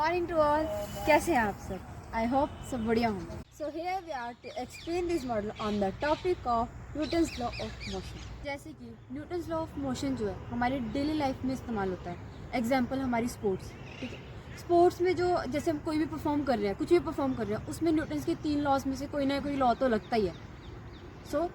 Morning to all. कैसे हैं आप सब? आई होप सब बढ़िया होंगे। So here we are to explain this model on the topic of Newton's law of motion. जैसे कि न्यूटन्स लॉ ऑफ मोशन जो है हमारी डेली लाइफ में इस्तेमाल होता है। एग्जाम्पल हमारी स्पोर्ट्स, ठीक है। स्पोर्ट्स में जो जैसे हम कोई भी परफॉर्म कर रहे हैं, कुछ भी परफॉर्म कर रहे हैं, उसमें न्यूटन्स के 3 लॉज में से कोई ना कोई लॉ तो लगता ही है। सो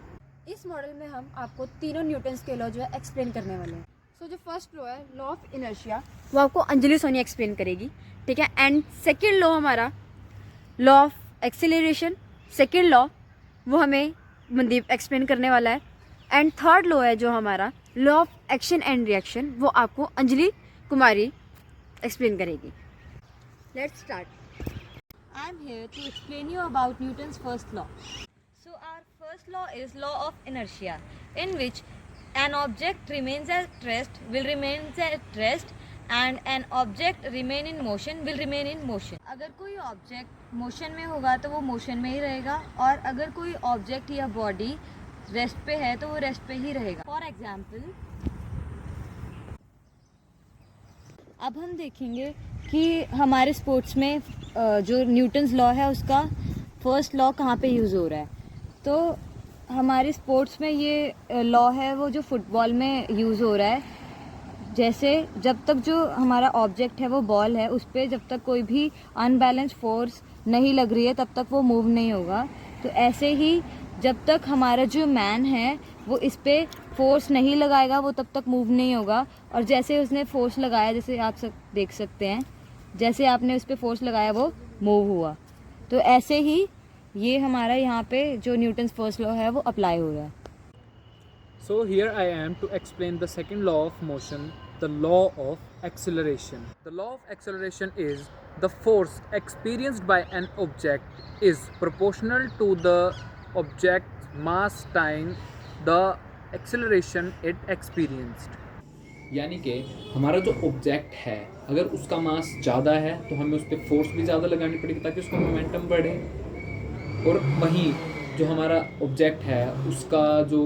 इस मॉडल में हम आपको तीनों न्यूटन्स के लॉ जो है एक्सप्लेन करने वाले हैं। सो जो फर्स्ट लॉ है लॉ ऑफ इनर्शिया, वो आपको अंजलि सोनी एक्सप्लेन करेगी, ठीक है। एंड सेकेंड लॉ हमारा law of acceleration, second law वो हमें मनदीप एक्सप्लेन करने वाला है। एंड थर्ड लॉ है जो हमारा law of action and reaction, वो आपको अंजलि कुमारी एक्सप्लेन करेगी। Let's start. I am here to explain you about Newton's first law. So our first law is law of inertia, in which an object remains at rest will remain at rest and an object remain in motion will remain in motion. अगर कोई object motion में होगा तो वो motion में ही रहेगा, और अगर कोई ऑब्जेक्ट या बॉडी रेस्ट पे है तो वो रेस्ट पे ही रहेगा। फॉर एग्जाम्पल अब हम देखेंगे कि हमारे स्पोर्ट्स में जो न्यूटन्स लॉ है उसका फर्स्ट लॉ कहाँ पे यूज़ हो रहा है। तो हमारे स्पोर्ट्स में ये लॉ है वो जो फुटबॉल में यूज़ हो रहा है। जैसे जब तक जो हमारा ऑब्जेक्ट है वो बॉल है, उस पर जब तक कोई भी अनबैलेंस फोर्स नहीं लग रही है तब तक वो मूव नहीं होगा। तो ऐसे ही जब तक हमारा जो मैन है वो इस पर फोर्स नहीं लगाएगा वो तब तक मूव नहीं होगा। और जैसे उसने फोर्स लगाया, जैसे आप सब देख सकते हैं, जैसे आपने उस पर फोर्स लगाया वो मूव हुआ। तो ऐसे ही ये हमारा यहाँ पे जो न्यूटन्स फर्स्ट लॉ है वो अप्लाई हो रहा है। So here I am to explain the second law of motion, the law of acceleration. The law of acceleration is the force experienced by an object is proportional to the object's mass times the acceleration it experienced. यानी कि हमारा जो object है अगर उसका मास ज़्यादा है तो हमें उस पर फोर्स भी ज़्यादा लगानी पड़ेगी ताकि उसका मोमेंटम बढ़े, और वहीं जो हमारा ऑब्जेक्ट है उसका जो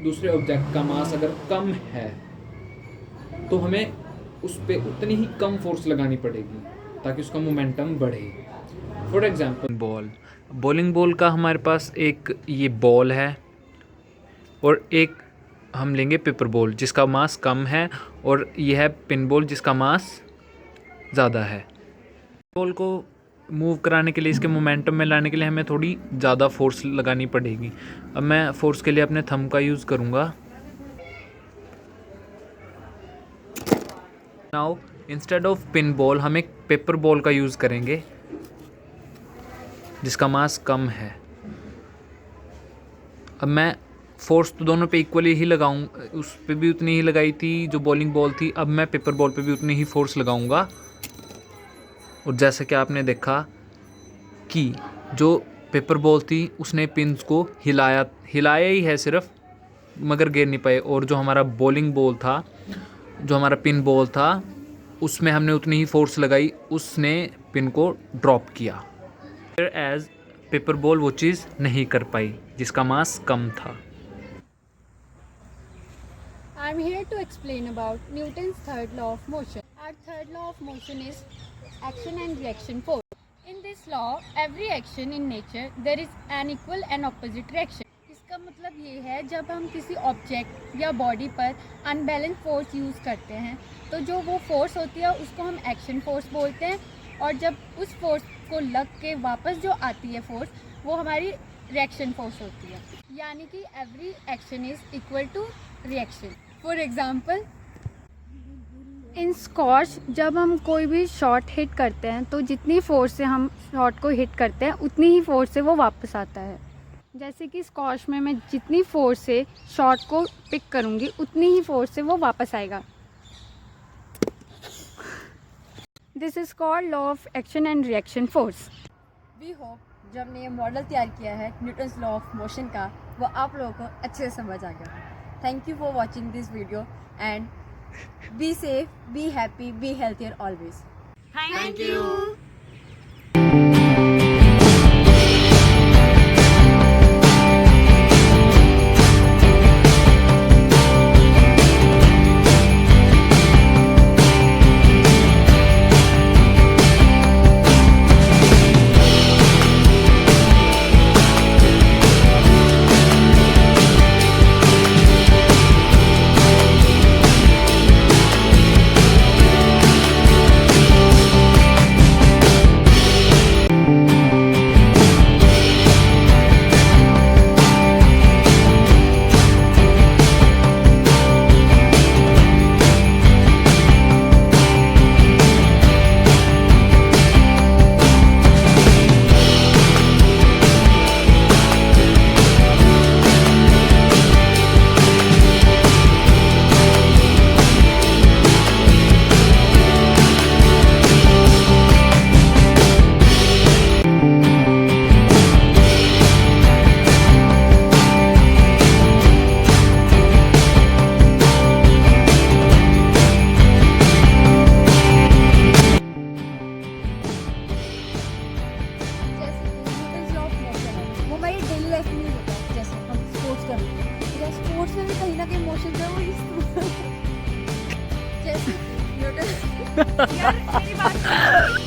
दूसरे ऑब्जेक्ट का मास अगर कम है तो हमें उस पर उतनी ही कम फोर्स लगानी पड़ेगी ताकि उसका मोमेंटम बढ़े। फॉर एग्जांपल बॉलिंग बॉल का हमारे पास एक ये बॉल है और एक हम लेंगे पेपर बॉल जिसका मास कम है, और यह है पिन बॉल जिसका मास ज़्यादा है। बॉल को मूव कराने के लिए, इसके मोमेंटम में लाने के लिए हमें थोड़ी ज़्यादा फोर्स लगानी पड़ेगी। अब मैं फोर्स के लिए अपने थंब का यूज़ करूँगा। Now instead of pin ball हम एक पेपर बॉल का यूज़ करेंगे जिसका मास कम है। अब मैं फोर्स तो दोनों पे इक्वली ही लगाऊँ, उस पे भी उतनी ही लगाई थी जो बॉलिंग बॉल थी, अब मैं पेपर बॉल पे भी उतनी ही फोर्स लगाऊंगा। और जैसे कि आपने देखा कि जो पेपर बॉल थी उसने पिन्स को हिलाया ही है सिर्फ, मगर गिर नहीं पाए। और जो हमारा बॉलिंग बॉल था, जो हमारा पिन बॉल था, उसमें हमने उतनी ही फोर्स लगाई, उसने पिन को ड्रॉप किया। एज पेपर बॉल वो चीज़ नहीं कर पाई जिसका मास कम था। I am here to explain about Newton's third law of motion. Our third law of motion is action and reaction force. In this law, every action in nature there is an equal and opposite reaction. इसका मतलब ये है जब हम किसी object या body पर unbalance force use करते हैं तो जो वो फोर्स होती है उसको हम एक्शन फोर्स बोलते हैं, और जब उस फोर्स को लग के वापस जो आती है फोर्स वो हमारी रिएक्शन फोर्स होती है। यानी कि every action is equal to reaction. For example in squash जब हम कोई भी शॉट हिट करते हैं तो जितनी फोर्स से हम शॉट को हिट करते हैं उतनी ही फोर्स से वो वापस आता है। जैसे कि स्क्वॉश में मैं जितनी फोर्स से शॉट को पिक करूँगी उतनी ही फोर्स से वो वापस आएगा। This is called law of action and reaction force. We hope जो हमने ये मॉडल तैयार किया है न्यूटन्स लॉ ऑफ मोशन का वो आप लोगों को अच्छे से समझ आ गया। Thank you for watching this video and be safe, be happy, be healthier always. Thank you. Of news होता है, जैसे हम स्पोर्ट्स कर रहे हैं, तो स्पोर्ट्स में भी कहीं ना कहीं मोशन है वो जैसे न्यूटन यार मेरी बात